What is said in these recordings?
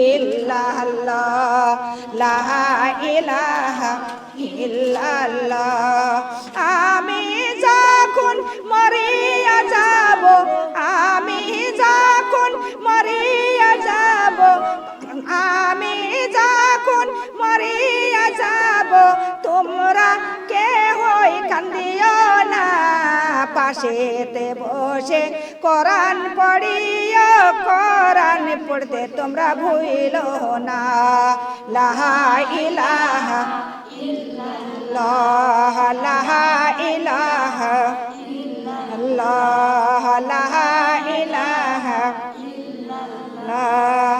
ইল্লাল্লাহ লা ইলাহা ইল্লাল্লাহ। আমি যখন মরিয়া যাব, আমি যখন মরিয়া যাব, আমি যখন মরিয়া যাব, তোমরা কেহই কান্দিও না। পাশেতে বসে কোরআন পড়িও, কোরআন পড়তে তোমরা ভুইলো না। লা ইলাহা ইল্লাল্লাহ লা ইলাহা ইল্লাল্লাহ লা ইলাহা ইল্লাল্লাহ।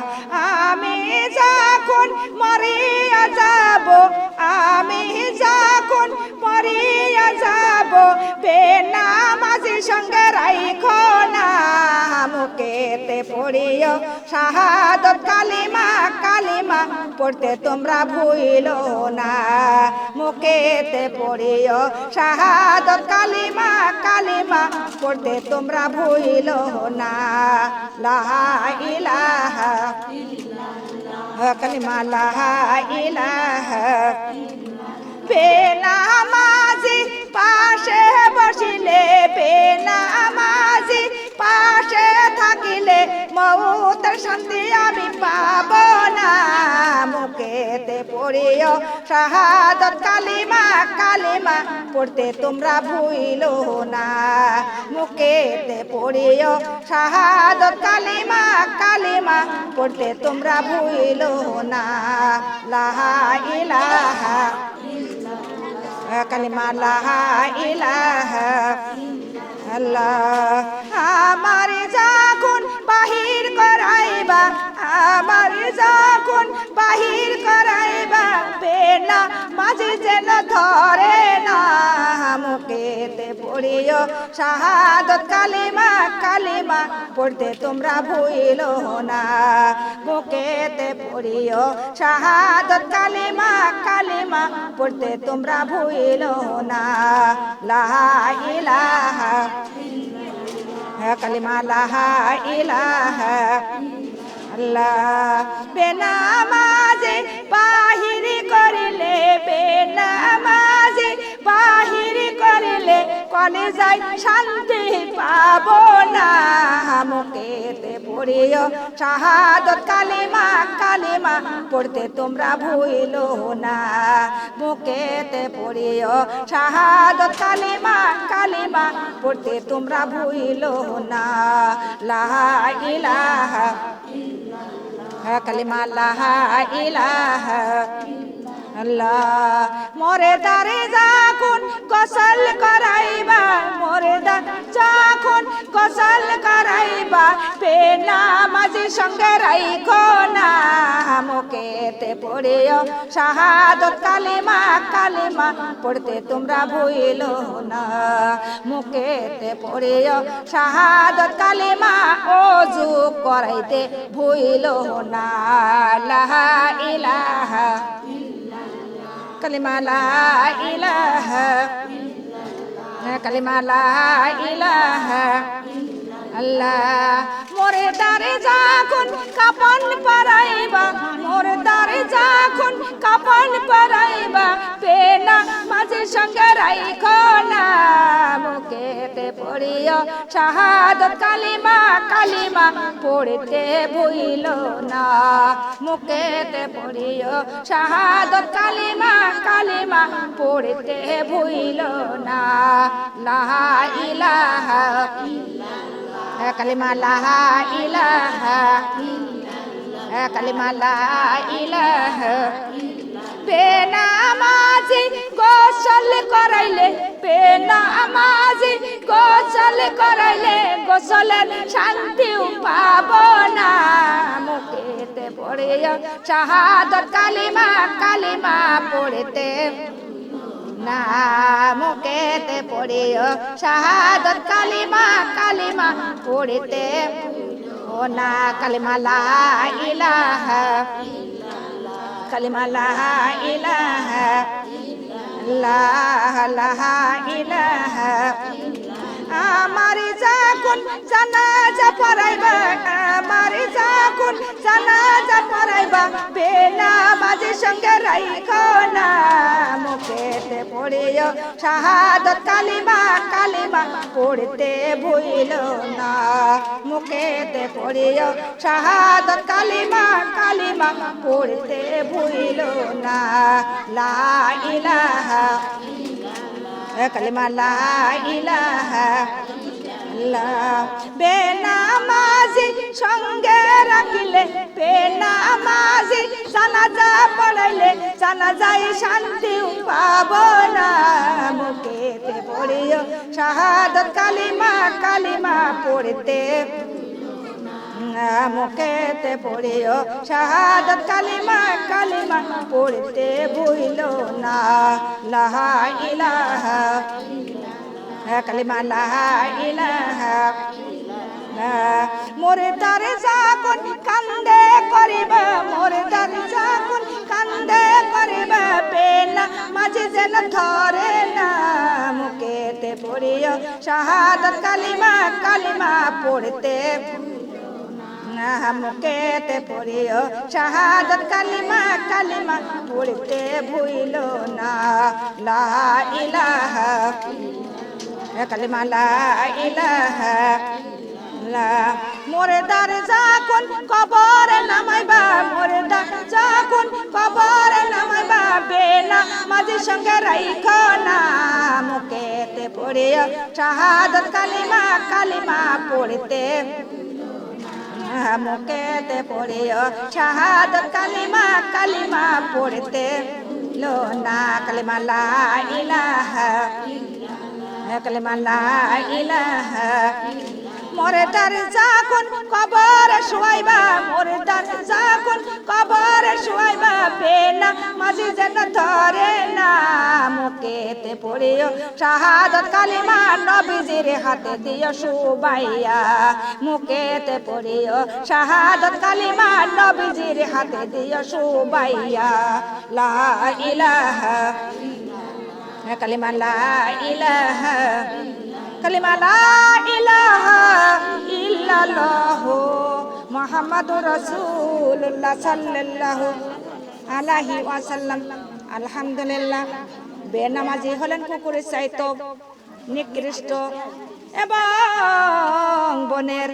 আমি যখন মরিয়া যাব, আমি যখন মরিয়া যাব, বেনামাজির সঙ্গে রাইখো না। মুখেতে পড়িও শাহাদত কালিমা, কালিমা পড়তে তোমরা ভুইলো না। মুখেতে পড়িও শাহাদত কালিমা, কালিমা পড়তে তোমরা ভুইলো না। লা ইলাহা ইল্লাল্লাহ কালিমা লা ইলাহা। বেনামাজি পাশে বসিলে, বেনামাজি পাশে থাকিলে মউতের শান্তি আমি পাব না। মুখেতে পড়িও শাহাদত কালিমা, কালিমা পড়তে তোমরা ভুইলো না। মুখেতে পড়িও শাহাদত কালিমা, কালিমা পড়তে তোমরা ভুইলো না। লা ইলাহা কালিমা লা ইলাহা আল্লাহ। আমার যখন বাহির করাইবা, আমার যখন বাহির করাইবা, বেনামাজি যেন ধরে না। মুখেতে পড়িও শাহাদত কালিমা, কালিমা পড়তে তোমরা ভুইলো না। মুখেতে পড়িও শাহাদত কালিমা, কালিমা পড়তে তোমরা ভুইলো না। লা ইলাহা কালিমা লা ইলাহা আল্লাহ। বেনামাজি বাহির করিলে, বেনামাজি বাহির করিলে কলেজায় শান্তি পাব না। মুখেতে পড়িও শাহাদত কালিমা, কালিমা পড়তে তোমরা ভুইলো না। মুখেতে পড়িও শাহাদত কালিমা, কালিমা পড়তে তোমরা ভুইলো না। লা ইলাহা কালিমা লা ইলাহা আল্লাহ। মোরে দারে যখন গোসল করাইবা, মোরে দার যখন গোসল করাইবা, বেনামাজির সঙ্গে রাইখো না। মুখেতে পড়িও শাহাদত কালিমা, কালিমা পড়তে তোমরা ভুইলো না। মুখেতে পড়িও শাহাদত কালিমা, ওযু করাইতে ভুইলো না। লা ইলাহা কালিমা লা ইলাহা কালিমা লা ইলাহা আল্লাহ। মোরে দারে যখন কাপন পরাইবা, মোরে দারে যখন কাপন পরাইবা, বেনামাজির সঙ্গে রাইখো না। মুখেতে পড়িও শাহাদত কালিমা, কালিমা পড়তে ভুইলো না। মুখেতে পড়িও শাহাদত কালিমা, কালিমা পড়তে ভুইলো না। লা ইলাহা কালিমা লা ইলাহা কালিমা লা ইলাহা। বেনামাজি গোসল করাইলে, বেনামাজি গোসল করাইলে গোসলের শান্তিও পাব না। মুখেতে পড়িও শাহাদত কালিমা, কালিমা পড়তে না। মুখেতে পড়িও শাহাদত কালিমা, কালিমা পড়তে ও না। কালিমা লা ইলাহা কালিমা লা ইলাহা লা ইলাহা আমার যখন জানাজা পড়াইবা আমার যখন জানাজা পড়াইবা বেনামাজির সঙ্গে রাইখো না মুখেতে পড়িও শাহাদাত কালিমা কালিমা পড়তে ভুইলো না মুখেতে পড়িও শাহাদাত কালিমা কালিমা পড়তে ভুইলো না লা ইলাহা কালিমা লা ইলাহা ইল্লাল্লাহ বেনামাজি সঙ্গে রাখিলে বেনামাজি জানাজা পড়াইলে জানাজায় শান্তি পাবো না মুখেতে পড়িও শাহাদাত কালিমা কালিমা পড়তে মুখেতে পড়িও শাহাদাত কালিমা কালিমা পড়তে ভুইলো না লা ইলাহা কালিমা লা ইলাহা মুর্দার যখন কান্দে করিবা মুর্দার যখন কান্দে করিবা বেনামাজি যেন ধরে না মুখেতে পড়িও শাহাদাত কালিমা কালিমা পড়তে মুখেতে পড়িও শাহাদাত কালিমা কালিমা পড়তে ভুইলো না লা ইলাহা কালিমা লা ইলাহা মুর্দার যখন কবরে নামাইবা মুর্দার যখন কবরে নামাইবা বেনামাজির সঙ্গে রাইখো না মুখেতে পড়িও শাহাদাত কালিমা কালিমা পড়তে মুখেতে পড়িও শাহাদাত কালিমা কালিমা পড়তে লো না কালিমা লা ইলাহা কালিমা লা ইলাহা মুর্দার যখন কবরে শুয়াইবা মুর্দার যখন কবরে শুয়াইবা বেনামাজি যেন ধরে না মুখেতে পড়িও শাহাদাত কালিমা নবীজির হাতে দিও শুবাইয়া মুখেতে পড়িও শাহাদাত কালিমা নবীজির হাতে দিও শুবাইয়া লা ইলাহা কালিমা লা ইলাহা কালিমা লা ইলাহা ইল্লাল্লাহ মুহাম্মাদুর রাসূলুল্লাহ সাল্লাল্লাহু আলাইহি ওয়াসাল্লাম আলহামদুলিল্লাহ বেনামাজি হলেন কুকুরের চাইতো নিকৃষ্ট এবং বনের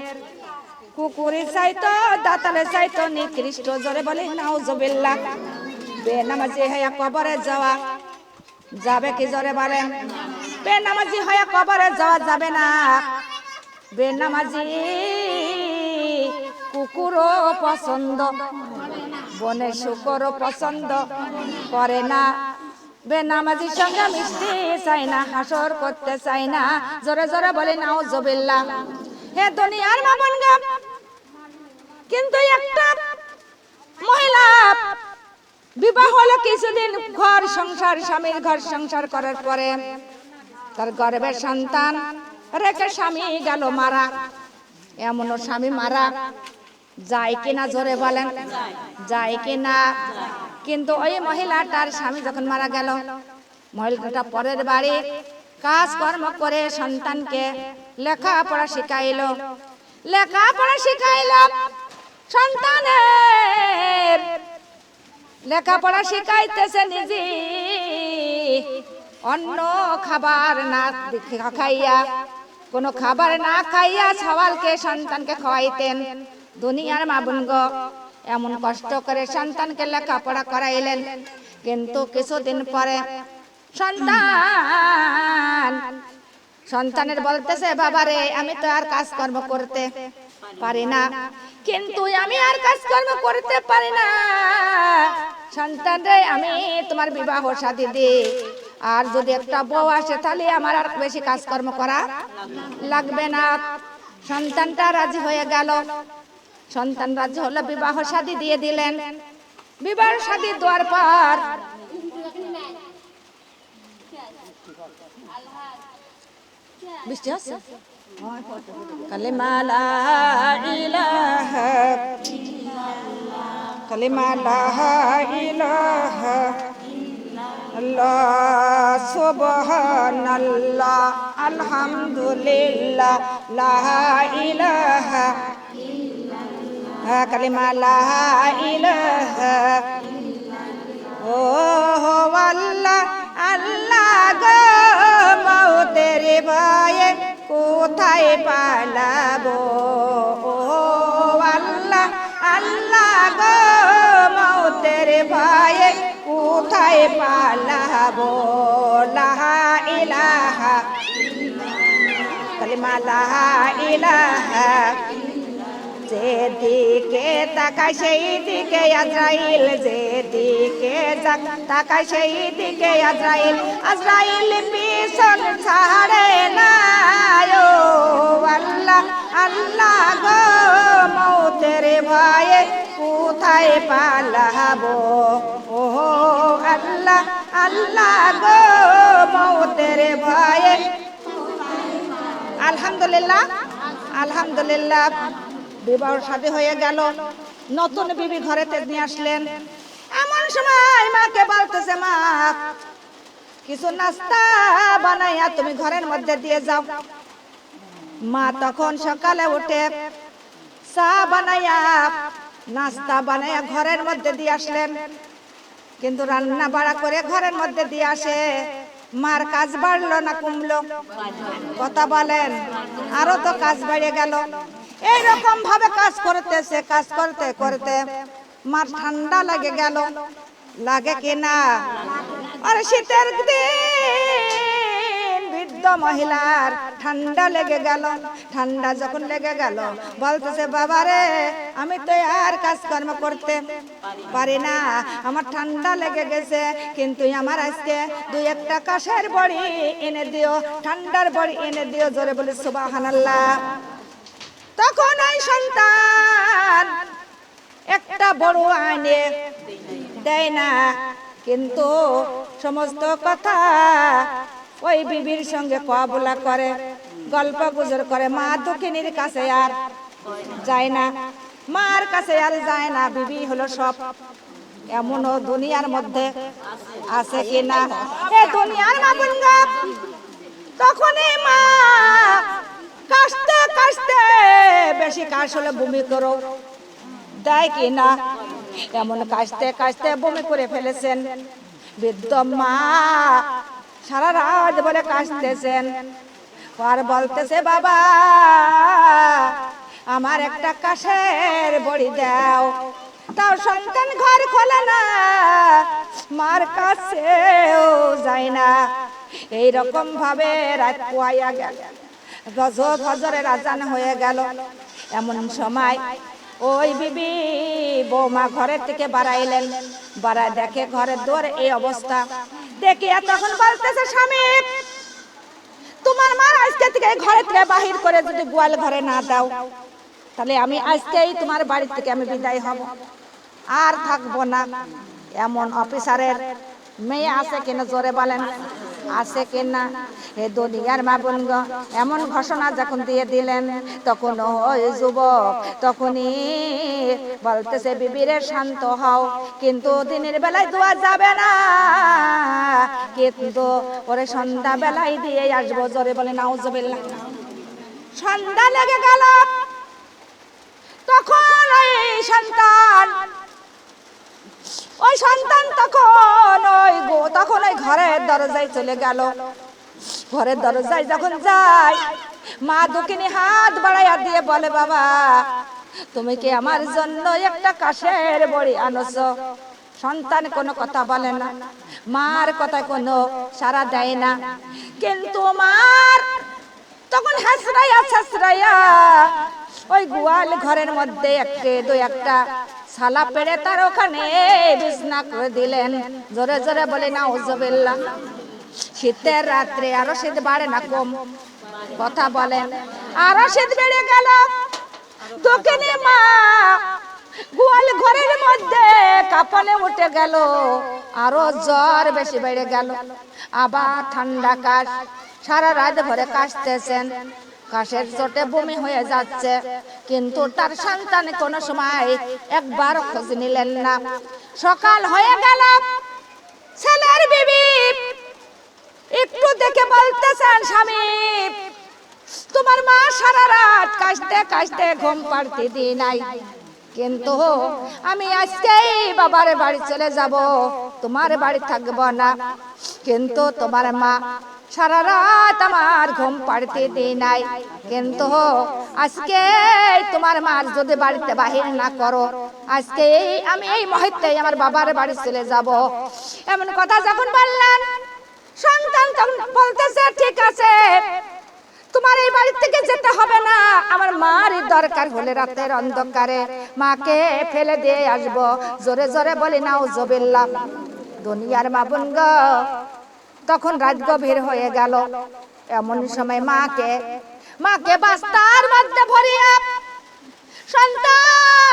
কুকুরের চাইতো দাতালের চাইতো নিকৃষ্ট জোরে বলে নাউজুবিল্লাহ বেনামাজি হয়ে কবরে যাওয়া যাবে কি জোরে বলেন বেনামাজি হয়ে কবরে যাওয়া যাবে না বেনামাজি কুকুরও পছন্দ বনের শুকরও পছন্দ করে না বেনামাজির সঙ্গে মিশতে চাই না হাসর করতে চাই না জোরে জোরে বলে নাউজুবিল্লাহ হে দুনিয়ার মা বোনগা কিন্তু একটা মহিলা বিবাহ হলো কিছুদিন ঘর সংসার স্বামীর ঘর সংসার করার পরে তার গর্ভের সন্তান রেখে স্বামী গেল মারা এমনও স্বামী মারা যায় কিনা জোরে বলেন যায় কিনা কিন্তু ওই মহিলাটার স্বামী যখন মারা গেল মহিলাটা পরের বাড়ি কাজকর্ম করে সন্তানকে লেখাপড়া শিখাইলো সন্তানের লেখাপড়া শিখাইতেছে নিজে অন্য খাবার না খাইয়া কোনো খাবার না খাইয়া সওয়ালকে সন্তানকে খাওয়াইতেন দুনিয়ার মা বোন গো এমন কষ্ট করে সন্তানকে লেখাপড়া করাইলেন কিন্তু কিছুদিন পরে সন্তানের বলতেছে বাবারে আমি তো আর কাজকর্ম করতে পারি না কিন্তু আমি আর কাজকর্ম করতে পারি না সন্তান রে আমি তোমার বিবাহ শাদী দিই আর যদি একটা বউ আসে তাহলে আমার আর বেশি কাজকর্ম করা লাগবে না সন্তানটা রাজি হয়ে গেল সন্তান রাজি হলো বিবাহ শাদী দিয়ে দিলেন বিবাহ শাদী দেওয়ার পর বৃষ্টি হচ্ছে কালিমা লা ইলাহা কালিমা লা ইলাহা আল্লাহ সুবহানাল্লাহ আলহামদুলিল্লাহ লা ইলাহা কালিমা লা ইলাহা ও আল্লাহ আল্লাহ গো মওতের ভয়ে কোথায় পালাবো ও আল্লাহ আল্লাহ গো মওতের ভয়ে কোথায় পালাবো লা ইলাহা কালিমা লা ইলাহা যেদিকে তাকায় সেই দিকে আজরাইল যেদিকে তাকায় সেই দিকে আজরাইল আজরাইল পিছন ছাড়ে না ও আল্লাহ আল্লাহ গো মওতের ভয়ে কোথায় পালাবো ও আল্লাহ আল্লাহ গো মওতের ভয়ে আলহামদুলিল্লাহ আলহামদুলিল্লাহ বিবাহ শাদী হয়ে গেল নতুন বিবি ঘরেতে নিয়ে আসলেন এমন সময় মাকে বলতেছে মা কিছু নাস্তা বানাইয়া তুমি ঘরের মধ্যে দিয়ে যাও মা তখন সকালে উঠে চা বানাইয়া নাস্তা বানাইয়া ঘরের মধ্যে দিয়ে আসলেন কিন্তু রান্না বাড়া করে ঘরের মধ্যে দিয়ে আসে মার কাজ বাড়লো না কমলো কথা বলেন আরো তো কাজ বেড়ে গেল এইরকম ভাবে কাজ করতেছে কাজ করতে করতে মার ঠান্ডা লাগে গেল লাগে কিনা আর শীতের দিন বৃদ্ধ মহিলার ঠান্ডা লেগে গেল ঠান্ডা যখন লেগে গেল বলতেছে বাবা রে আমি তো আর কাজকর্ম করতে পারি না আমার ঠান্ডা লেগে গেছে কিন্তু আমার আজকে দুই একটা কাশের বড়ি এনে দিও ঠান্ডার বড়ি এনে দিও জোরে বলে সুবহানাল্লাহ তখন ওই সন্তান একটা বড় আইনে দেয় না কিন্তু সমস্ত কথা ওই বিবির সঙ্গে কবলা করে গল্প গুজর করে মা দক্ষিণীর কাছে আর যায় না মার কাছে আর যায় না বিবি হলো সব এমনও দুনিয়ার মধ্যে আছে কিনা এ দুনিয়ার মা বলঙ্গা তখনই মা কাশতে কাশতে বেশি কাশ হলে বমি করো দেয় কিনা এমন কাশতে কাশতে বমি করে ফেলেছেন বৃদ্ধ মা সারা রাত বলে কাশতেছেন আর বলতেছে বাবা আমার একটা কাশের বড়ি দাও তাও সন্তান ঘর খোলে না মার কাছেও যায় না এইরকম ভাবে রাত পোয়াইয়া গেল ফজরের আজান হয়ে গেল এমন সময় ওই বিবি বৌমা ঘরের থেকে বাড়াইলেন বাড়ায় দেখে ঘরের দুয়ারে এই অবস্থা দেখে তখন বলতেছে স্বামী তোমার মা আজকে থেকে ঘরের থেকে বাহির করে যদি গোয়াল ঘরে না দাও তাহলে আমি আজকেই তোমার বাড়ি থেকে আমি বিদায় হব আর থাকবো না এমন অফিসারের মেয়ে আছে কিনা জোরে বলেন আছে কিনা এ দুনিয়ার মা বোনগ এমন ঘোষণা যখন দিয়ে দিলেন তখন ওই যুবক তখনই বলতেছে বিবিরে শান্ত হও কিন্তু দিনের বেলায় দোয়া যাবে না কিন্তু ওরে সন্ধ্যা বেলায় দিয়ে আসবো জোরে বলে নাউজুবিল্লাহ সন্ধ্যা লেগে গেল তখন ওই সন্তান তখন ওই ঘরের দরজায় চলে গেল ঘরের দরজায় যখন যায় মা দক্ষিণী হাত বাড়াইয়া দিয়ে বলে বাবা তুমি কি আমার জন্য একটা কাশের বড়ি আনছো সন্তান কোনো কথা বলে না মার কথায় কোনো সাড়া দেয় না কিন্তু মার তখন হাসরাইয়া ওই গোয়াল ঘরের মধ্যে একটা সালা পেড়ে তার ওখানে বিছনা করে দিলেন জোরে জোরে বলে নাউজুবিল্লাহ শীতের রাত্রে আরো শীত বাড়ে না কম কথা বলেন আরো শীত বেড়ে গেল দক্ষিণী মা গোয়াল ঘরের মধ্যে কাঁপনে উঠে গেল আরো জ্বর বেশি বেড়ে গেল আবার ঠান্ডা কাশ সারা রাত ভরে কাশতেছেন কাশের চোটে বমি হয়ে যাচ্ছে কিন্তু তার সন্তান কোনো সময় একবার খোঁজ নিলেন না সকাল হয়ে গেল ছেলের বিবি একটু দেখে বলতেছেন স্বামী, তোমার মা সারা রাত কাশতে কাশতে ঘুম পাড়তে দি নাই, কিন্তু আমি আজকেই বাবার বাড়ি চলে যাব, তোমার বাড়ি থাকব না। কিন্তু তোমার মা সারা রাত আমার ঘুম পাড়তে দি নাই, কিন্তু আজকে তোমার মা যদি বাড়িতে বাহির না করো, আজকে আমি এই মুহূর্তে আমার বাবার বাড়ি চলে যাব। এমন কথা যখন বললেন, সন্তান তখন বলতেছে, ঠিক আছে, তোমার এই বাড়ি থেকে যেতে হবে না, আমার মারই দরকার হলে রাতের অন্ধকারে মাকে ফেলে দিয়ে আসবো। জোরে জোরে বলি নাউজুবিল্লাহ। দুনিয়ার মা বোন গো, তখন রাত গভীর হয়ে গেল। এমন সময় মাকে বাস্তার মধ্যে ভরিয়া সন্তান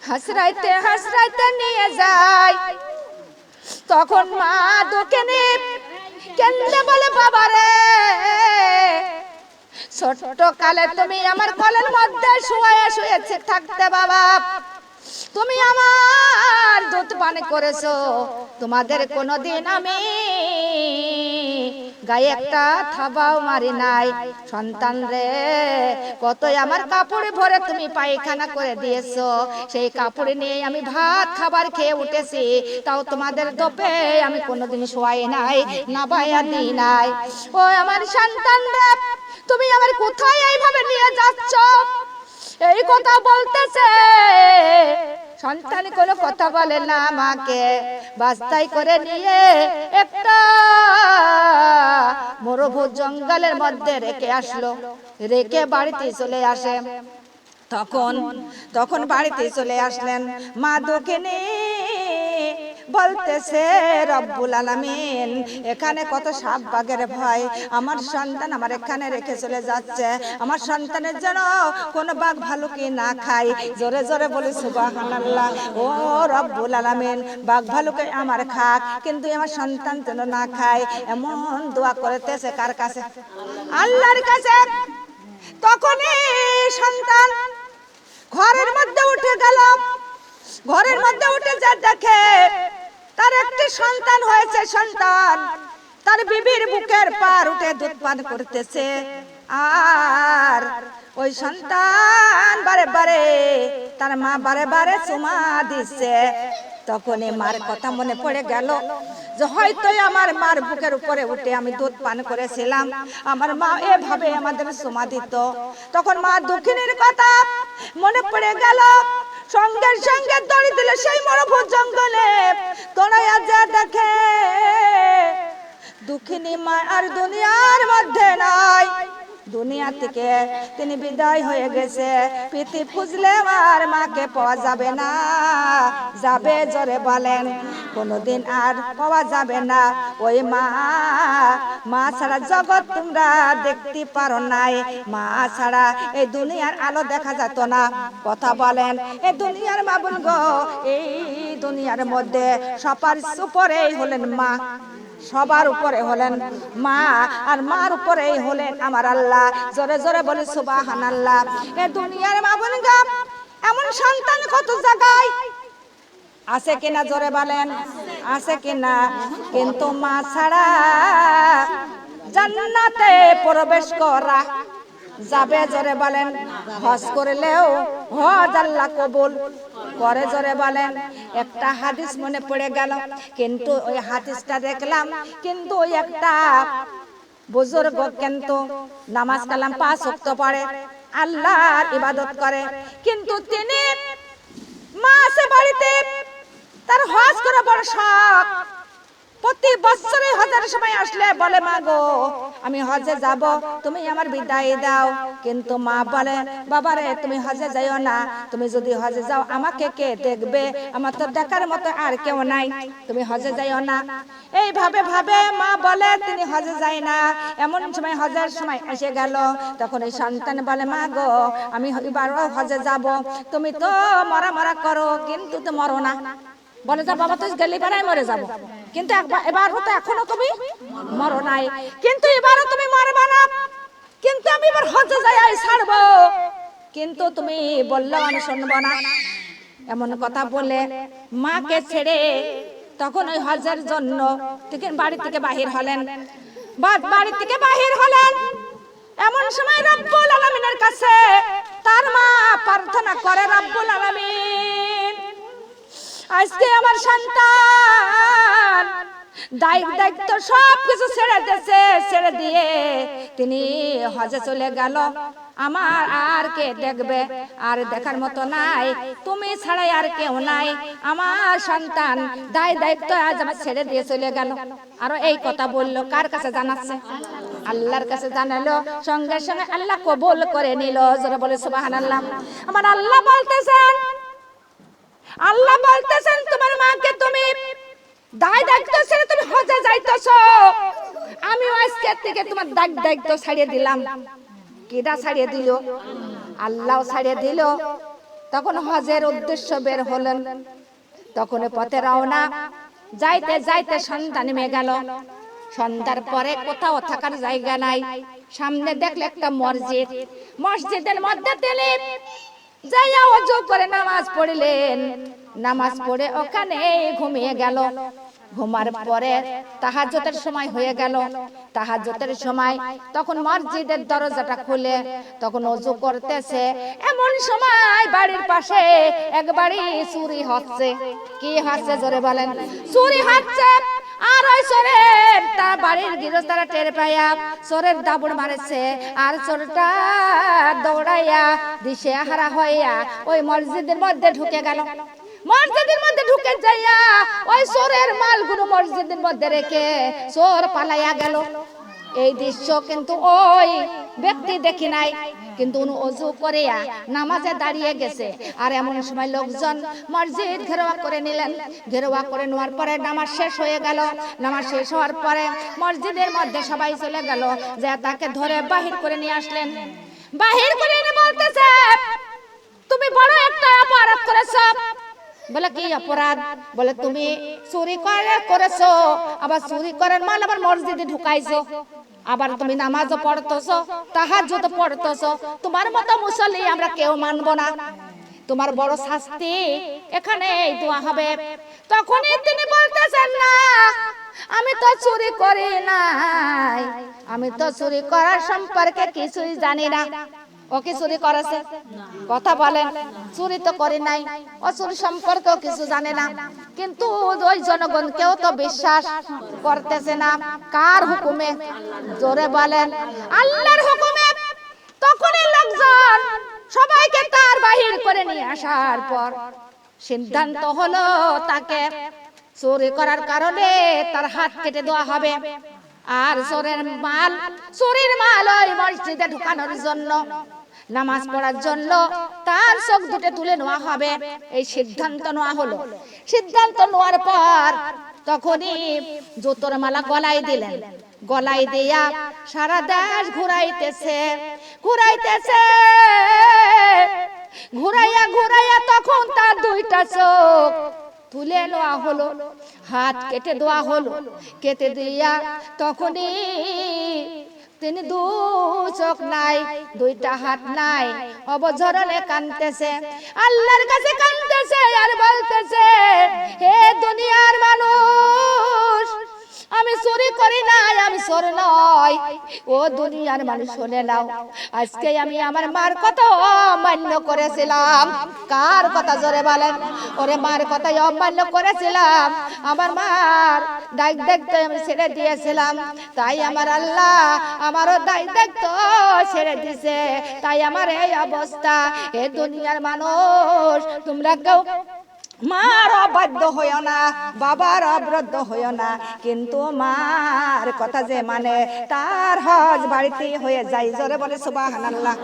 হাসরাইতে হাসরাইতে নিয়ে যায়। তখন মা দোকানে কেন্দে বলে, বাবারে, ছোট্ট কালে তুমি আমার কোলের মধ্যে শুয়ে শুয়ে থাকতে বাবা, তুমি আমার দুধ পান করেছো, তোমাদের কোনোদিন আমি গায়ে একটা থাবাও মারি নাই। সন্তান রে, কতই আমার কাপড়ে ভরে তুমি পায়খানা করে দিয়েছো, সেই কাপড়ে নিয়ে আমি ভাত খাবার খেয়ে উঠেছি, তাও তোমাদের দোপে আমি কোনোদিন শোয়াই নাই, নাবায়া দিই নাই। ও আমার সন্তান রে, তুমি আমার কোথায় এইভাবে নিয়ে যাচ্ছ? এই কথা বলতেছে। সন্তান কোনো কথা বলে না, মাকে বাস্তাই করে নিয়ে একটা মরুভূমি জঙ্গলের মধ্যে রেখে আসলো, রেখে বাড়িতে চলে আসে। তখন বাড়িতে চলে আসলেন মা দোকানে বলতেছে, রব্বুল আলামিন, এখানে কত সাপ বাঘের ভয়, আমার সন্তান আমার এখানে রেখে চলে যাচ্ছে, আমার সন্তানের যেন কোনো বাঘ ভালুকি না খায়। জোরে জোরে বলি সুবহানাল্লাহ। ও রব্বুল আলামিন, বাঘ ভালুকে আমার খাক, কিন্তু আমার সন্তান যেন না খায়, এমন দোয়া করতেছে কার কাছে? আল্লাহর কাছে। তখনই সন্তান ঘরের মধ্যে উঠে গেল। ঘরের মধ্যে উঠে যা দেখে তার একটি সন্তান হয়েছে, সন্তান তার বিবির বুকের পার উঠে দুধ পান করতেছে, আর ওই সন্তান বারে বারে তার মা বারে বারে চুমা দিচ্ছে। তখনই মার কথা মনে পড়ে গেল যে হয়তো আমার মার বুকের উপরে উঠে আমি দুধ পান করেছিলাম, আমার মা এভাবে আমাদের চুমা দিত। তখন মা দুঃখিনীর কথা মনে পড়ে গেল, সঙ্গে সঙ্গে দড়ি দিল সেই মরুভূমি জঙ্গলে। তোড়াইয়া যা দেখে দুঃখিনী মা আর দুনিয়ার মধ্যে নাই, দুনিয়া থেকে তিনি বিদায় হয়ে গেছে। পৃথিবী খুঁজলে আর মাকে পাওয়া যাবে না, যাবে জোরে বলেন, কোনোদিন আর পাওয়া যাবে না। ওই মা ছাড়া জগৎ তোমরা দেখতে পারো নাই, মা ছাড়া এই দুনিয়ার আলো দেখা যেত না। কথা বলেন, এই দুনিয়ার মা বোন গো, এই দুনিয়ার মধ্যে সবার উপরেই হলেন মা, সবার উপরে হলেন মা, আর মার উপরেই হলেন আমার আল্লাহ। জোরে জোরে বলি সুবহানাল্লাহ। এ দুনিয়ার মা বোন গো, এমন সন্তান কত জায়গায় আছে কিনা? জোরে বলেন, আছে কিনা? কিন্তু মা ছাড়া জান্নাতে প্রবেশ করা যাবে? জোরে বলেন, হজ করলেও হজ আল্লাহ কবুল করে। জোরে বলেন। একটা হাদিস মনে পড়ে গেল, কিন্তু ওই হাদিসটা দেখলাম, কিন্তু ওই একটা বুজুর্গ কিন্তু নামাজ কালাম 5 ওয়াক্ত পড়ে, আল্লাহর ইবাদত করে, কিন্তু তিনি মা আছে বাড়িতে, তার হজ করা বড় শখ। প্রতি বছরে হজের সময় আসলে বলে, মা গো আমি হজে যাব, তুমি আমার বিদায় দাও। কিন্তু মা বলে, বাবারে তুমি হজে যাইও না, তুমি যদি হজে যাও আমাকে কে দেখবে? আমার তো দেখার মতো আর কেউ নাই, তুমি হজে যাইও না। এইভাবে ভাবে মা বলে তিনি হজে যায় না। এমন সময় হজের সময় এসে গেল, তখন এই সন্তান বলে, মা গো আমি এবারও হজে যাব, তুমি তো মরা মরা করো, কিন্তু তো মরো না। বলে, যা বাবা, তুই গেলি বানাই মরে যাব, কিন্তু এবার হতো এখনো তুমি মরো নাই, কিন্তু এবারও তুমি মরবা না, কিন্তু আমি এবার হজে যাই ছাড়বো, কিন্তু তুমি বললেও আমি শুনবো না। এমন কথা বলে মাকে ছেড়ে তখন ওই হজের জন্য বাড়ি থেকে বাহির হলেন। বাড়ি থেকে বাহির হলেন, এমন সময় রব্বুল আলামিনের কাছে তার মা প্রার্থনা করে, রব্বুল আলামিন, আজকে আমার সন্তান দায়িত্ব সব কিছু ছেড়ে দিয়েছে, ছেড়ে দিয়ে তিনি হজে চলে গেল। আমার আর কে দেখবে? আর দেখার মতো নাই, তুমি ছাড়াই আর কেউ নাই। আমার সন্তান দায়িত্ব আজ আমার ছেড়ে দিয়ে চলে গেল। আর এই কথা বললো কার কাছে জানাচ্ছে? আল্লাহর কাছে জানালো। সঙ্গে সঙ্গে আল্লাহ কবুল করে নিল। যারা বলে সুবহানাল্লাহ। আমার আল্লাহ বলতেছেন, তোমার মাকে তুমি দায়িত্ব ছেড়ে তুমি হজে যাইতেছো, আমি আজকে থেকে তোমার দায়িত্ব ছাড়িয়ে দিলাম। কিডা ছাড়িয়ে দিল? আল্লাহ ছাড়িয়ে দিল। তখন হজের উদ্দেশ্য বের হলেন। তখন পথে রওনা, যাইতে যাইতে সন্ধ্যা নেমে গেল। সন্ধ্যার পরে কোথাও থাকার জায়গা নাই। সামনে দেখলে একটা মসজিদ, মসজিদের মধ্যে তিনি যাইয়া ওযু করে নামাজ পড়লেন। নামাজ পড়ে ওখানে ঘুমিয়ে গেল। ঘুমার পরে তাহাজ্জুদের সময় হয়ে গেল। তাহাজ্জুদের সময় তখন মসজিদের দরজাটা খুলে তখন ওযু করতেছে। এমন সময় বাড়ির পাশে একবারই চুরি হচ্ছে। কি হচ্ছে জোরে বলেন? চুরি হচ্ছে। আর ওই চোরের তার বাড়ির গৃহস্থরা টের পাইয়া চোরের দাবড় মারেছে। আর চোরটা দৌড়াইয়া দিশেহারা হইয়া ওই মসজিদের মধ্যে ঢুকে গেল। মসজিদের মধ্যে ঢুকে যাইয়া ওই চোরের মালগুলো মসজিদের মধ্যে রেখে চোর পালাইয়া গেল। এই দৃশ্য কিন্তু ওই ব্যক্তি দেখি নাই, কিন্তু উনি ওযু করিয়া নামাজে দাঁড়িয়ে গেছে। আর এমন সময় লোকজন মসজিদ ঘেরাও করে নিলেন। ঘেরাও করে নেওয়ার পরে নামাজ শেষ হয়ে গেল। নামাজ শেষ হওয়ার পরে মসজিদের মধ্যে সবাই চলে গেল, যে তাকে ধরে বাহির করে নিয়ে আসলেন। বাহির করে এনে বলতেছে, তুমি বড় একটা অপরাধ করেছো। বলে কি অপরাধ? বলে তুমি চুরি করেছো, আবার চুরি করার মাল আবার মসজিদে ঢুকাইছো, আবার তুমি নামাজও পড়তেছো, তাহাজ্জুদ পড়তেছো। তোমার মতো মুসল্লি আমরা কেউ মানব না। তোমার বড় শাস্তি এখানে দেওয়া হবে। তখনই তিনি বলতেছেন, না, আমি তো চুরি করি নাই, আমি তো চুরি করার সম্পর্কে কিছুই জানি না। ও কি চুরি করেছে? কথা বলেন। চুরি তো করে নাই, ও চুরি সম্পর্কেও কিছু জানে না। কিন্তু ওই জনগণ কেউ তো বিশ্বাস করতেছে না। কার হুকুমে? জোরে বলেন। আল্লাহর হুকুমে। তখনই লোকজন সবাইকে তার বাহির করে নিয়ে আসার পর সিদ্ধান্ত হলো তাকে চুরি করার কারণে তার হাত কেটে দেওয়া হবে। আর চোরের মাল ওই মসজিদে ঢুকানোর জন্য, নামাজ পড়ার জন্য তার চোখ দুটো তুলে নেওয়া হবে। এই সিদ্ধান্ত নেওয়া হলো। সিদ্ধান্ত নেওয়ার পর তখনই জুতোর মালা গলায় দিলেন। গলায় দিয়া সারা দেশ ঘুরাইতেছে। ঘুরাইয়া তখন তার দুইটা চোখ তুলে নেওয়া হলো, হাত কেটে দেওয়া হলো। কেটে দিয়া তখনই তিনি দু চোখ নাই, দুইটা হাত নাই, অবঝরণে কাঁদতেছে, আল্লাহর কাছে কাঁদতেছে আর বলতেছে, হে দুনিয়ার মানুষ, আমি চুরি করি নাই, আমি চোর নয়। ও দুনিয়ার মানুষ শুনে নাও, আজকে আমি আমার মার কথা অমান্য করেছিলাম। কার কথা? জোরে বলেন। ওরে মার কথাই অমান্য করেছিলাম। আমার মার দায়িত্ব আমি ছেড়ে দিয়েছিলাম, তাই আমার আল্লাহ আমারও দায়িত্ব ছেড়ে দিছে, তাই আমার এই অবস্থা। এ দুনিয়ার মানুষ, তোমরা কেউ মার অবাধ্য হইও না, বাবার অবাধ্য হইও না, কিন্তু মার কথা যে মানে তার হজ বাড়িতে হয়ে যায়। জোরে বলে সুবহানাল্লাহ।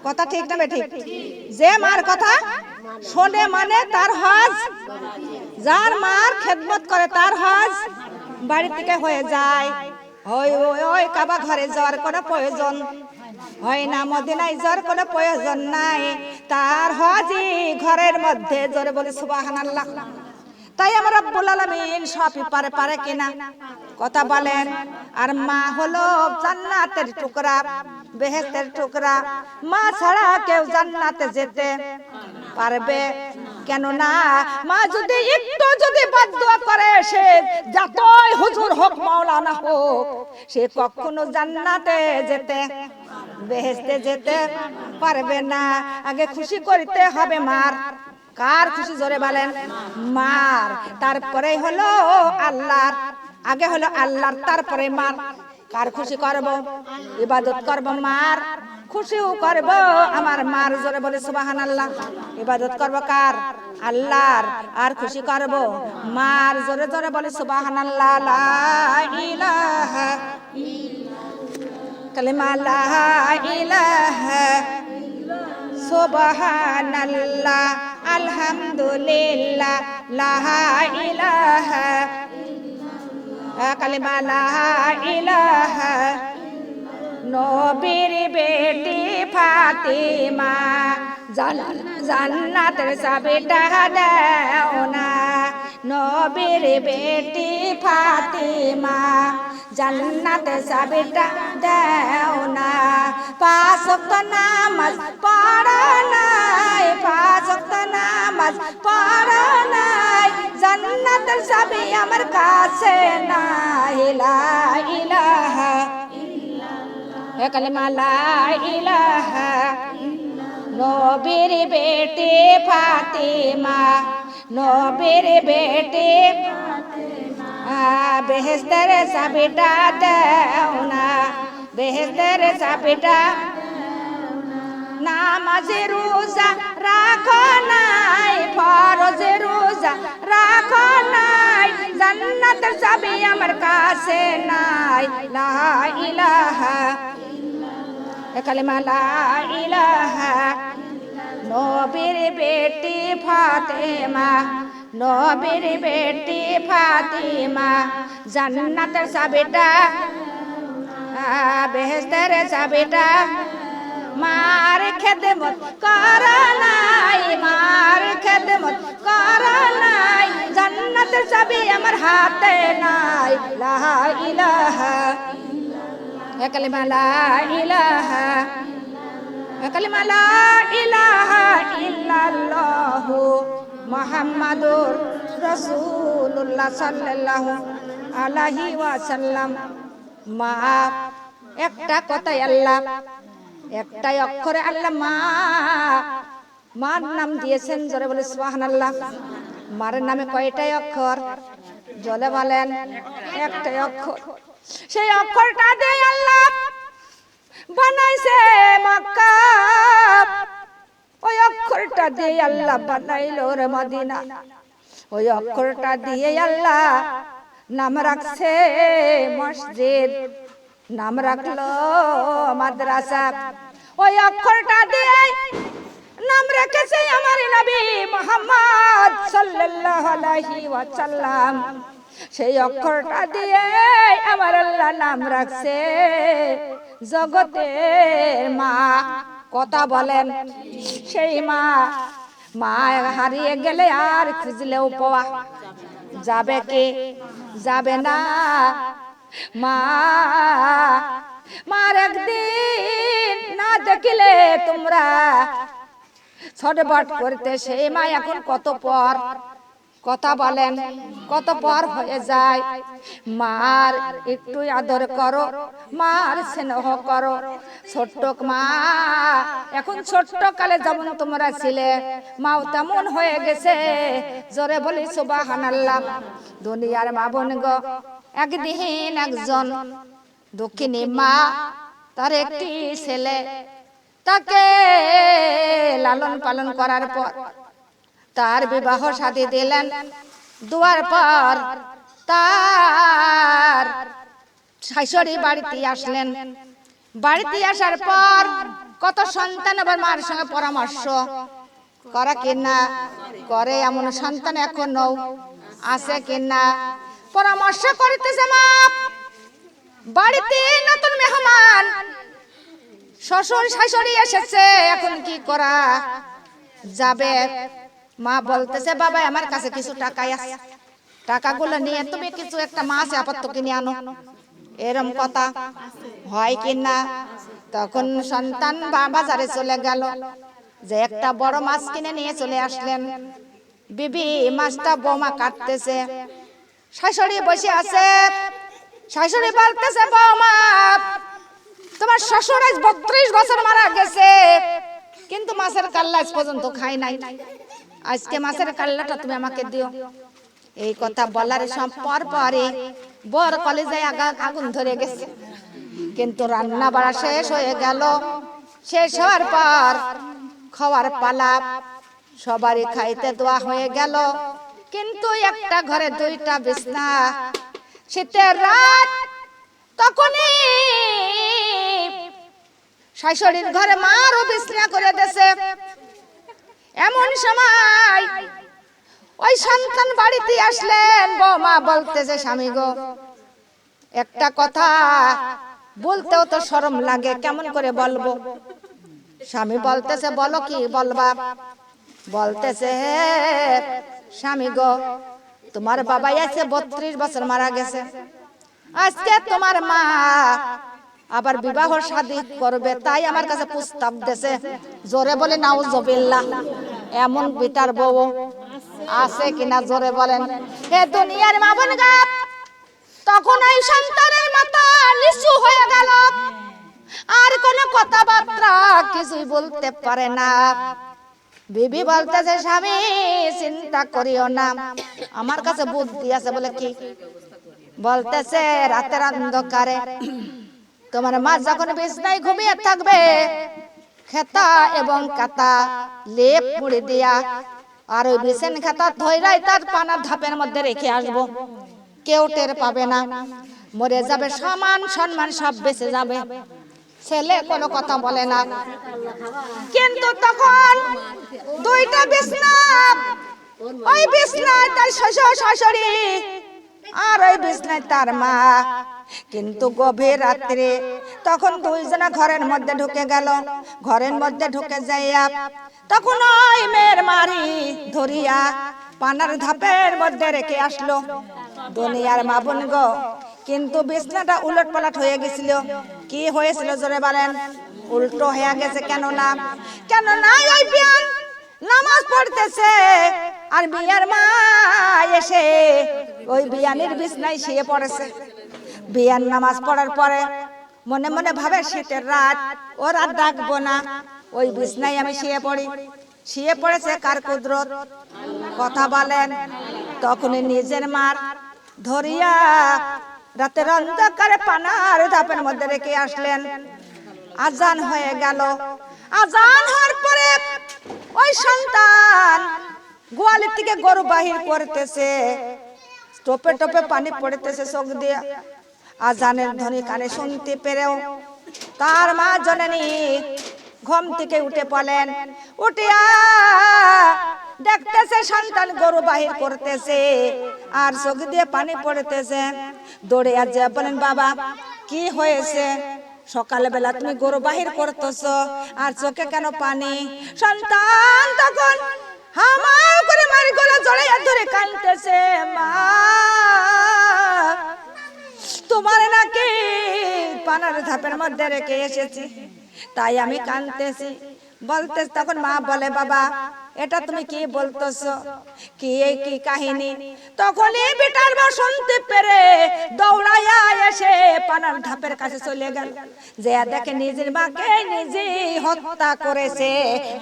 কথা ঠিক না বেঠিক? যে মার কথা শোনে মানে তার হজ, যার মার খেদমত করে তার হজ বাড়ি থেকে হয়ে যায়। ওই কাবা ঘরে যাওয়ার কোনো প্রয়োজন হয় না, মদিনায় যাওয়ার কোনো প্রয়োজন নাই, তার হজই ঘরের মধ্যে। জোরে বলে সুবহানাল্লাহ। তাই আমার রব্বুল আলামিন সবই পারে কিনা? কথা বলেন। আর মা হলো জান্নাতের টুকরা। বেহেশতের টুকরা। মা ছাড়া কেউ জান্নাতে যেতে পারবে কেননা মা যদি একটু যদি বদদুয়া করে, সে যতই হুজুর হোক মাওলানা হোক, সে কখনো জান্নাতে যেতে বেহেশতে যেতে পারবে না। আগে খুশি করতে হবে মার। কার খুশি জোরে বলেন? মার। তারপরে হলো আল্লাহর। আগে হলো আল্লাহর, তারপরে মার। কার খুশি করব? ইবাদত করব মার, খুশিও করব আমার মার। জোরে বলে সুবহানাল্লাহ। ইবাদত করব কার? আল্লাহর। আর খুশি করব মার। জোরে জোরে বলে সুবহানাল্লাহ। লা ইলাহা কালিমা লা ইলাহা সুবহানাল্লাহ আলহামদুলিল্লাহ লা ইলাহা কালিমা লা ইলাহা। নবীর বেটি ফাতিমা জান্নাতের চাবিটা দাও না। নবীর বেটি ফাতিমা জান্নাতের চাবিটা দাও না। পাঁচ ওয়াক্ত নামাজ পড়া নাই, পাঁচ ওয়াক্ত নামাজ পড়া নাই, জান্নাতের চাবি আমার কাছে নাই। লা ইলাহা কালিমা লা ইলাহা। নবীর বেটি ফাতিমা, নবীর বেটি বেহেশতের চাবিটা দাও না, বেহেশতের চাবিটা। নামাজে রোজা রাখো নাই, ফরজে রোজা রাখো নাই, জান্নাতের চাবি আমার কাছে নাই। লা ইলাহা কালিমা লা ইলাহা। নবীর বেটি ফাতিমা, নবীর বেটি ফাতিমা জান্নাতের চাবিটা বেহেশতের চাবিটা। মার খেদমত করা নাই, মার খেদমত করা নাই, জান্নাতের চাবি আমার হাতে নাই। লা ইলাহা কালিমা লা ইলাহা কালিমা লা ইলাহা ইল্লাল্লাহু মুহাম্মাদুর রাসূলুল্লাহ সাল্লাল্লাহু আলাইহি ওয়াসাল্লাম। মা একটা কথাই আল্লাহ, একটাই অক্ষরে আল্লাহ মা। মার নাম দিয়েছেন, জোরে বলে সুবহানাল্লাহ। মার নামে কয়টাই অক্ষর? জলে বলেন একটাই অক্ষর। সেই অক্ষরটা দিয়ে আল্লাহ বানাইছে মক্কা, ওই অক্ষরটা দিয়ে আল্লাহ বানাইলো রে মদিনা, ওই অক্ষরটা দিয়ে আল্লাহ নাম রাখছে মসজিদ, নাম রাখলো মাদ্রাসা। ওই অক্ষরটা দিয়ে নাম রেখেছে আমার নবী মুহাম্মদ সাল্লাল্লাহু আলাইহি ওয়াসাল্লাম। সেই অক্ষরটা দিয়ে আমার আল্লাহ নাম রাখছে জগতের মা। কথা বলেন সেই মা। মা হারিয়ে গেলে আর খুঁজলেও পাওয়া যাবে কি? যাবে না। মা মার একদিন না দেখিলে তোমরা ছটফট করতে, সেই মা এখন কত পর। কথা বলেন কত পর হয়ে যায়। মার একটু আদর করো, মার স্নেহ করো। ছোট্ট মা এখন ছোট্ট কালে যেমন তোমরা ছিলে, মাও তেমন হয়ে গেছে। জোরে বলি সুবহানাল্লাহ। দুনিয়ার মা বোন গো, একদিন একজন দক্ষিণী মা, তার একটি ছেলে, তাকে লালন পালন করার পর তার বিবাহ শাদী দিলেন। দুয়ার পর তার শাশুড়ি বাড়িতে আসলেন। বাড়িতে আসার পর কত সন্তান আবার মার সঙ্গে পরামর্শ করা কিনা করে, এমন সন্তান এখনো আছে কিনা পরামর্শ করিতেছে মা। বাড়িতে নতুন মেহমান শ্বশুর শাশুড়ি এসেছে, এখন কি করা যাবে? মা বলতেছে বাবা আমার কাছে কিছু টাকা আছে, টাকাগুলো নিয়ে তুমি কিছু একটা মাছ আপাতত কিনে আনো। এরম কথা হয় কিনা? তখন সন্তান বাজারে চলে গেল, যে একটা বড় মাছ কিনে নিয়ে চলে আসলেন। বিবি মাছটা বৌমা কাটতেছে, শাশুড়ি বসে আছে। শাশুড়ি বলতেছে, বৌমা তোমার শ্বশুর আজ 32 বছর মারা গেছে, কিন্তু মাছের কাল্লা আজ পর্যন্ত খাই নাই, আজকে মাছের কাল্লাটা তুমি আমাকে দিও। এই কথা বলার পরে বর কলেজায় আগুন ধরে গেছে। কিন্তু রান্না বাড়া শেষ হয়ে গেল। শেষ হওয়ার পর খাওয়ার পালা, সবারই খাইতে দেওয়া হয়ে গেল। কিন্তু একটা ঘরে 2টা বিছনা, শীতের রাত। তখনই শাশুড়ির ঘরে মারও বিছনা করে দিয়েছে। এমন সময় ওই সন্তান বাড়িতে আসলেন। বৌমা বলতেছে, স্বামী গো একটা কথা বলতেও তো শরম লাগে, কেমন করে বলবো? স্বামী বলতেছে, বলো কি বলবা? বলতেছে, স্বামী গো তোমার বাবা আছে 32 বছর মারা গেছে, আজকে তোমার মা আবার বিবাহ শাদী করবে, তাই আমার কাছে প্রস্তাব দিয়েছে। জোরে বলে নাউজুবিল্লাহ। এমন বিটার বউ আছে কিনা জোরে বলেন। হে দুনিয়ার মা বোনগা, তখন এই সন্তানের মাথা নিচু হয়ে গেল, আর কোনো কথাবার্তা কিছুই বলতে পারে না। বিবি বলতেছে, স্বামী চিন্তা করিও না, আমার কাছে বুদ্ধি আছে। বলে কি? বলতেছে, রাতের অন্ধকারে তোমার মা যখন বিছনায় ঘুমিয়ে থাকবে, খেতা এবং কাতা লেপ মুড়ি দিয়া আর ওই বিছান খেতা ধইরাই তার পানার ধাপের মধ্যে রেখে আসবো, কেউ টের পাবে না। মরে যাবে, সমান সম্মান সব বেঁচে যাবে। ছেলে কোনো কথা বলে না। কিন্তু তখন 2টা বিছনা, ওই বিছনায় তার শ্বশুর শাশুড়ি আর ওই বিছনায় তার মা। কিন্তু গভীর রাত্রে তখন 2জনা ঘরের মধ্যে ঢুকে গেল। ঘরের মধ্যে ঢুকে যাইয়া তখন ওই মেয়ের মারি ধরিয়া পানার ধাপের মধ্যে রেখে আসলো। দুনিয়ার মা বোন গো, কিন্তু বিছনাটা উলট পালট হয়ে গেছিল। কি হয়েছিল জোরে বলেন? উল্টো হয়ে গেছে। কেন না ওই বিয়ান নামাজ পড়তেছে, আর বিয়ার মা এসে ওই বিয়ানের বিছনায় শুয়ে পড়েছে। বিয়ান নামাজ পড়ার পরে মনে মনে ভাবে, শীতের রাত, ও রাত ডাকবো না, ওই বিছনায় আমি শুয়ে পড়ি। শুয়ে পড়েছে কার কুদরত? কথা বলেন। তখনই নিজের মার ধরিয়া রাতের অন্ধকারে পানার ধাপের মধ্যে রেখে আসলেন। আজান হয়ে গেল। আজান হওয়ার পরে ওই সন্তান গোয়ালের থেকে গরু বাহির করতেছে, টোপে টোপে পানি পড়তেছে চোখ দিয়ে। আজানের ধ্বনি কানে শুনতে পেরেও তার মা জননী ঘুম থেকে উঠে পড়লেন। উঠিয়া দেখতেছে সন্তান গরু বাহির করতেছে আর চোখ দিয়ে পানি পড়তেছে। দৌড়ে আর যা বলেন, বাবা কি হয়েছে? সকালবেলা তুমি গরু বাহির করতেছ আর চোখে কেন পানি? সন্তান তখন হামাও করে মারি গলা জড়াইয়া ধরে কাঁদতেছে, মা তোমার নাকি পানার ধাপের মধ্যে রেখে এসেছি, তাই আমি কাঁদতেছি। বলতে তখন মা বলে, বাবা এটা তুমি কি বলতেছো? কি কাহিনী? তখনই বেটার মা শুনতে পেরে দৌড়াইয়া এসে পানার ধাপের কাছে চলে গেল। যে দেখে নিজের মাকে নিজে হত্যা করেছে।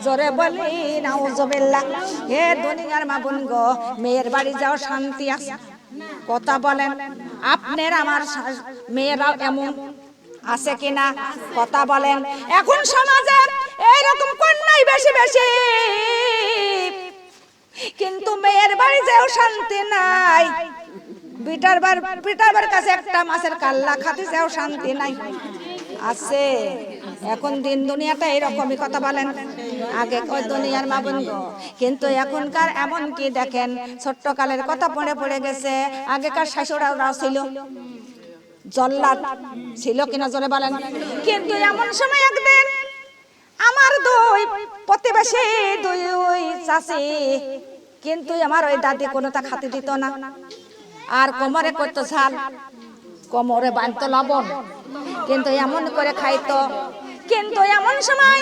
জোরে বলি নাউজুবিল্লাহ। হে দুনিয়ার মা বোন গো, মেয়ের বাড়ি যাও, শান্তি আছে? কথা বলেন। আপনার আমার মেয়েরাও এমন আছে কিনা? কথা বলেন। এখন সমাজে এইরকম কন্যাই বেশি বেশি, কিন্তু মেয়ের বাড়ি যেও শান্তি নাই। বিটার বার কাছে একটা মাছের কাল্লা খাতে যেও শান্তি নাই। আছে এখন দিন দুনিয়াটা এরকমই। কথা বলেন। আগে কই দুনিয়ার মা বোন গো, কিন্তু এখনকার এমন কি দেখেন, ছোট্ট কালের কথা পড়ে গেছে। আগেকার শাশুড়ারাও ছিল জল্লাদ, ছিল কিনা জোরে বলেন। কিন্তু এমন সময় একদিন আমার 2 প্রতিবেশী 2 চাচি, কিন্তু আমার ওই দাদি কোনোটা খাতে দিত না। আর কোমরে করতো ঝাল, কোমরে বাঁধতো লবণ, কিন্তু এমন করে খাইতো কিন্তু এমন সময়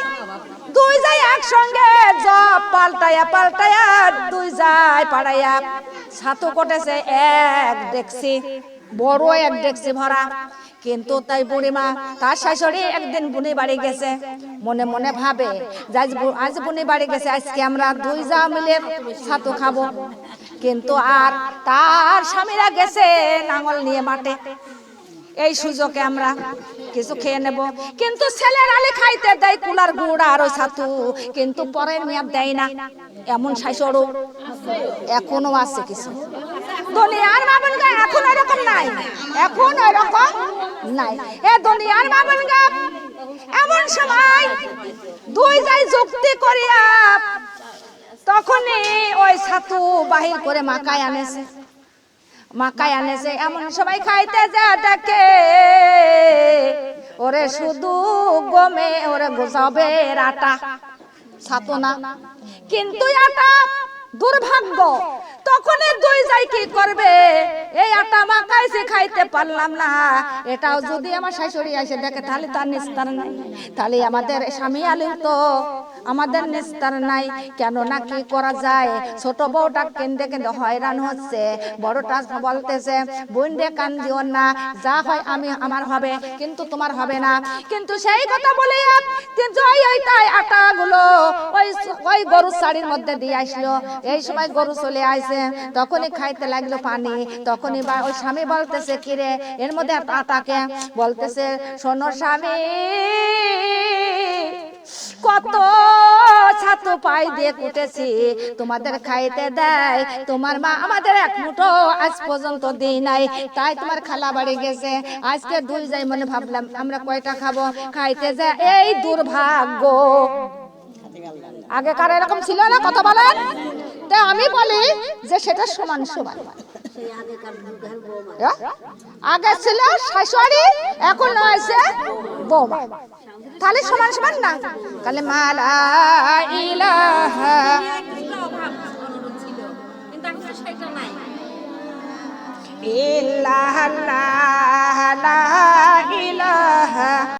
দুই যায় একসঙ্গে জব পাল্টায়া পাল্টায়া দুই যায় পাড়াইয়া ছাতু কটেছে এক ডেকসি, বড় এক ডেকসি ভরা। কিন্তু তাই বুড়িমা তার শাশুড়ি একদিন বুনি বাড়ি গেছে, মনে মনে ভাবে যে আজ বুনি বাড়ি গেছে, আজকে আমরা দুই যা মিলে ছাতু খাবো। কিন্তু আর তার স্বামীরা গেছে নাঙল নিয়ে মাঠে, এই সুযোগে আমরা কিছু খেয়ে নেব। কিন্তু ছেলের আলি খাইতে দেয় কুলার গুড় আর ওই ছাতু, কিন্তু পরের মেয়াদ দেয় না। এমন শাশুড়ো এখনো আছে কিছু দুনিয়ার বাবনগা, এখন এরকম নাই, এখন এরকম নাই। এ দুনিয়ার বাবনগা এমন সময় দুই যাই যুক্তি করিয়া তখনই ওই ছাতু বাহির করে মাকায় আনেছে, মাকায় আনেছে। এমন সবাই খাইতে যা দেখে ওরে শুধু গমে ওরে গোসাবের আটা, ছাতু না কিন্তু আটা। দুর্ভাগ্য তখন দুই যাই কি করবে, এই আটা মাখাইছে খাইতে পারলাম না, এটাও যদি আমার শাশুড়ি এসে দেখে তাহলে তার নিস্তার নাই, তাহলে আমাদের স্বামী আলী তো আমাদের নিস্তার নাই। কেন না কি করা যায়, ছোট বউটা কেন্দে কেন্দে হয়রান হচ্ছে, বড়টা বলতেছে বোন রে কান দিও না, যা হয় আমি আমার হবে কিন্তু তোমার হবে না। কিন্তু সেই কথা বলে জয় ওই তাই আটাগুলো ওই গরুর শাড়ির মধ্যে দিয়ে আসলো। এই সময় গরু চলে আসে, তখনই খাইতে লাগলো পানি। তখনই ওই স্বামী বলতেছে কিরে এর মধ্যে আটাকে, বলতেছে শোনো স্বামী, কত ছাতু পাই দিয়ে কুটেছি, তোমাদের খাইতে দেয় তোমার মা, আমাদের এক মুঠো আজ পর্যন্ত দিই নাই, তাই তোমার খালা বাড়ি গেছে, আজকে দুই যাই মনে ভাবলাম আমরা কয়টা খাবো, খাইতে যায়। এই দুর্ভাগ্য, আগেকার এরকম ছিল না, কথা বলেন। তা আমি বলি যে সেটা সমান সমান, আগে ছিল শাশুড়ি এখন হয়েছে বৌমা, তাহলে সমান সমান না। তাহলে মালা ইলাহা ইল্লাল্লাহ